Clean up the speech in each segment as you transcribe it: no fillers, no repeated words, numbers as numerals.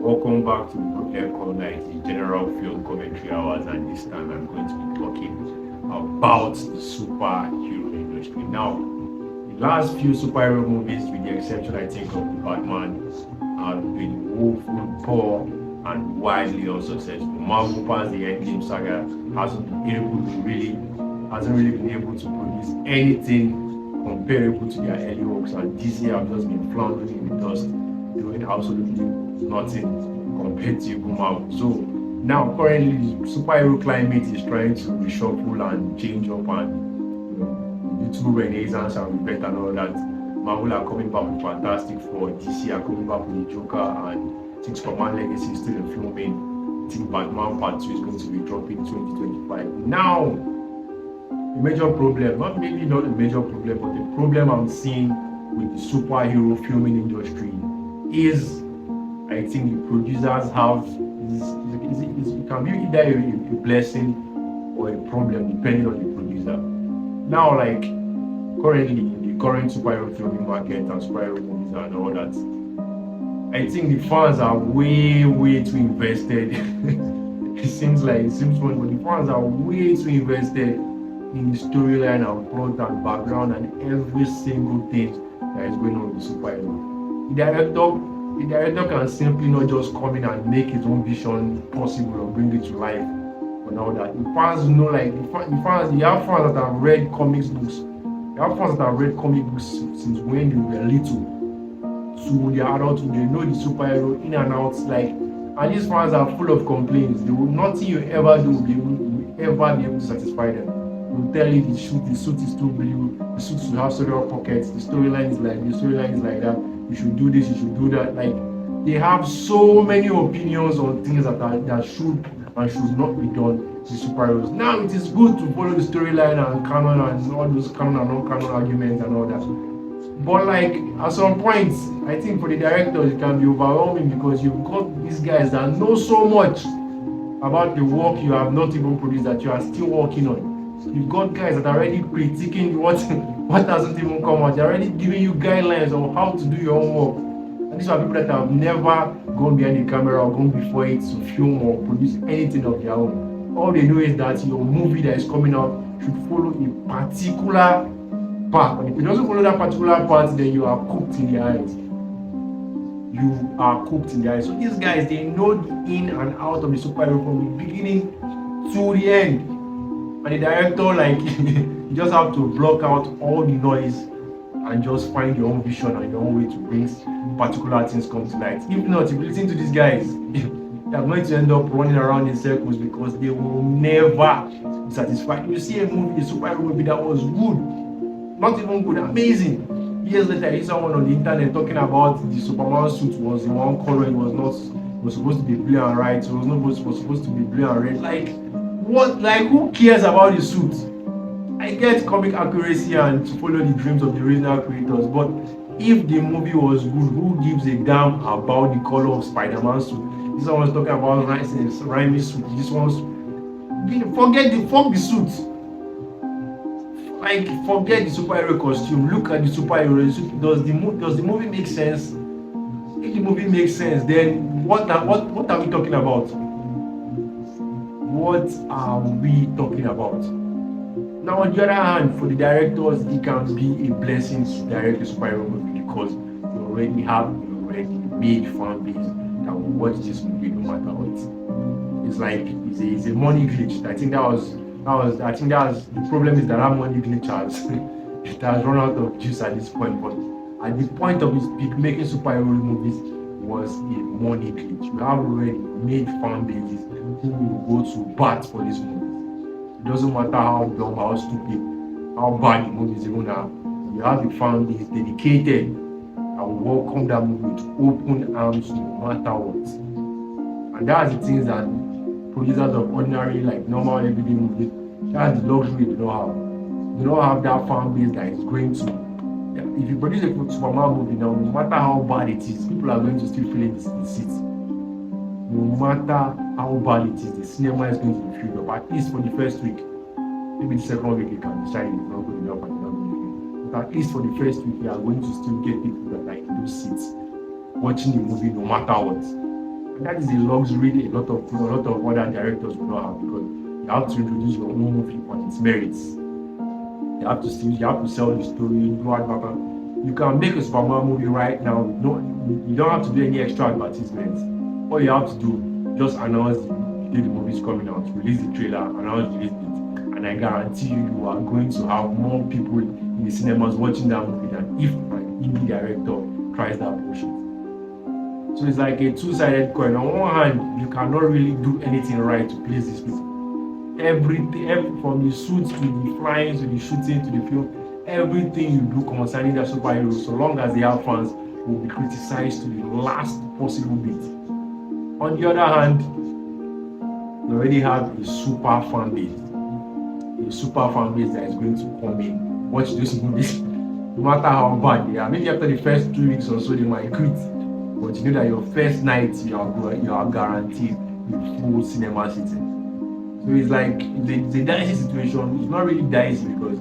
Welcome back to Brooklyn Night, the general film commentary hours, and this time I'm going to be talking about the superhero industry. Now, the last few superhero movies, with the exception I think of the Batman, have been woeful, poor, and widely unsuccessful. Marvel past the Endgame saga hasn't really been able to produce anything comparable to their early works, and DC have just been floundering in the dust, doing absolutely nothing compared to Marvel. So now currently the superhero climate is trying to reshuffle and change up, and the two renaissance and rebirth and all that. Marvel are coming back with Fantastic Four, DC are coming back with the Joker, and I think Superman Legacy is still in filming. I think Batman Part 2 is going to be dropping in 2025. Now, a major problem, maybe not a major problem, but the problem I'm seeing with the superhero filming industry is, I think the producers have, it can be either a blessing or a problem depending on the producer. Now, like currently, in the current superhero filming market and superhero movies and all that, I think the fans are way too invested. it seems funny, but the fans are way too invested in the storyline and plot and background and every single thing that is going on with the superhero. The director can simply not just come in and make his own vision possible or bring it to life and all that. The fans know, like the fans, you have fans that have read comics books. You have fans that have read comic books since when they were little to their adulthood. They know the superhero in and out, and these fans are full of complaints. Nothing you ever do will ever be able to satisfy them. Will tell you the suit is too blue, the suit should have several pockets, the storyline is like that, you should do this, you should do that. Like, they have so many opinions on things that should and should not be done with superheroes. Now it is good to follow the storyline and canon and all those canon and non-canon arguments and all that. But like at some point, I think for the directors it can be overwhelming because you've got these guys that know so much about the work you have not even produced that you are still working on. You've got guys that are already critiquing what hasn't even come out. They're already giving you guidelines on how to do your own work. And these are people that have never gone behind the camera or gone before it to film or produce anything of their own. All they know is that your movie that is coming out should follow a particular path. And if it doesn't follow that particular path, then you are cooked in their eyes. You are cooked in their eyes. So these guys, they know the in and out of the superhero from the beginning to the end. And the director, you just have to block out all the noise and just find your own vision and your own way to bring particular things come to light. If not, if you listen to these guys, they are going to end up running around in circles because they will never be satisfied. You see a superhero movie that was good, not even good, amazing. Years later, I hear someone on the internet talking about the Superman suit was in one color, it was supposed to be blue and white, so it was supposed to be blue and red. Who cares about the suit? I get comic accuracy and to follow the dreams of the original creators, but if the movie was good, who gives a damn about the color of Spider-Man suit? This one was talking about rhyming suit. This one's fuck the suit. Forget the superhero costume. Look at the superhero suit. Does the movie make sense? If the movie makes sense, then what are we talking about? What are we talking about? Now, on the other hand, for the directors, it can be a blessing to direct a superhero movie because you already have a made fan base that will watch this movie no matter what. It's a money glitch. I think the problem is that money glitch has run out of juice at this point. But at the point of its peak, making superhero movies was a money glitch. You have already made fan bases who will go to bat for this movie. It doesn't matter how dumb, how stupid, how bad the movie is even now. You have a fan base dedicated and will welcome that movie with open arms no matter what. And that's the things that producers of ordinary, normal everyday movies, that's the luxury they don't have. They don't have that fan base that is going to. If you produce a Superman movie now, no matter how bad it is, people are going to still feel the seat. No matter how bad it is, the cinema is going to be filled up, at least for the first week. Maybe the second week you can decide it's not good enough and not good enough. But at least for the first week, you are going to still get people that are in those seats watching the movie no matter what. And that is a luxury a lot of other directors will not have, because you have to introduce your own movie on its merits. You have to sell the story, do advert. You can make a Superman movie right now. No, you don't have to do any extra advertisements. All you have to do, just announce the day the movie is coming out, release the trailer, announce the release date, and I guarantee you are going to have more people in the cinemas watching that movie than if an indie director tries that bullshit. So it's like a two-sided coin. On one hand, you cannot really do anything right to please these people. Everything, from the suits to the flying to the shooting to the film, everything you do concerning the superheroes, so long as they have fans, will be criticized to the last possible bit. On the other hand, you already have a super fan base that is going to come in, watch those movies, no matter how bad they are. Maybe after the first 2 weeks or so, they might quit, but you know that your first night you are guaranteed a full cinema sitting. So it's like the dicey situation. It's not really dicey, because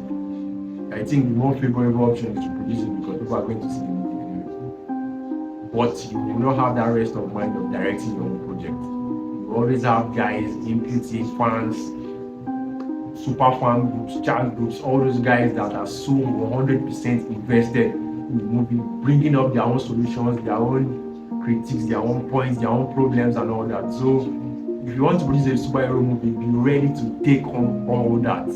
I think the more favorable option is to produce it, because people are going to see the movie anyway. But you will not have that rest of mind of directing your own project. You always have guys, inputting fans, super fan groups, chat groups, all those guys that are so 100% invested in the movie, bringing up their own solutions, their own critiques, their own points, their own problems, and all that. So if you want to produce a superhero movie, be ready to take on all that.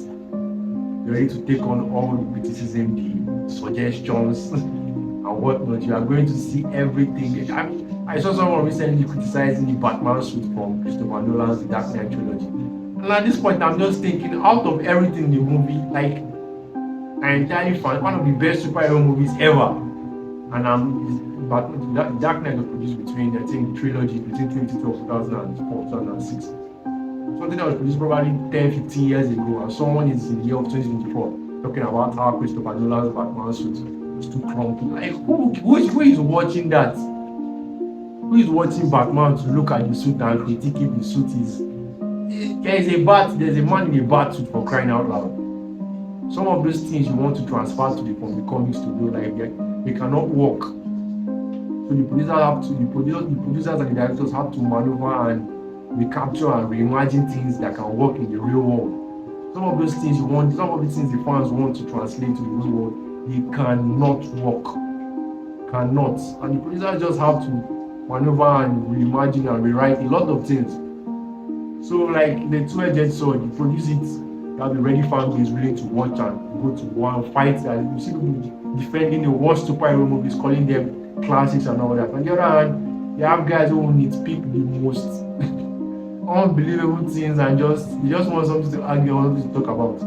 Be ready to take on all the criticism, the suggestions, and whatnot. You are going to see everything. I saw someone recently criticizing the Batman suit from Christopher Nolan's The Dark Knight trilogy. And at this point, I'm just thinking, out of everything in the movie, like, I entirely found one of the best superhero movies ever. And but Dark Knight was produced between, I think, the trilogy between 2012, 2004, 2006. Something that was produced probably 10, 15 years ago, and someone is in the year of 2024 talking about how Christopher Nolan's Batman suit is too clunky. Like, who is watching that? Who is watching Batman to look at the suit and critique if the suit is... There's a man in a bat suit, for crying out loud. Some of those things you want to transfer from the comics to real life, they cannot work. So the producers and the directors have to maneuver and recapture and reimagine things that can work in the real world. Some of those things some of the things the fans want to translate to the real world, they cannot work. Cannot. And the producers just have to maneuver and reimagine and rewrite a lot of things. So like the two-edged sword, you produce it, you have a ready fan base willing to watch and go to war and fight. And you see people defending the worst superhero movies, calling them classics and all that. On the other hand, you have guys who nitpick the most unbelievable things and they just want something to argue or something to talk about.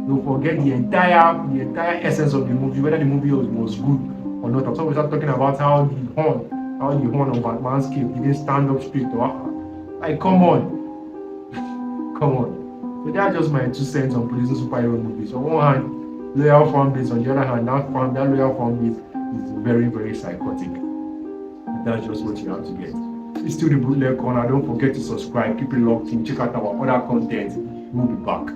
They'll forget the entire essence of the movie, whether the movie was good or not. I'm always talking about how the horn of Batman's cape didn't stand up straight. Like, come on. So that's just my 2 cents on producing superhero movies. On one hand, loyal fan base. On the other hand, that loyal fan base is very, very psychotic. And that's just what you have to get. It's still the Bootleg Corner. Don't forget to subscribe. Keep it locked in. Check out our other content. We'll be back.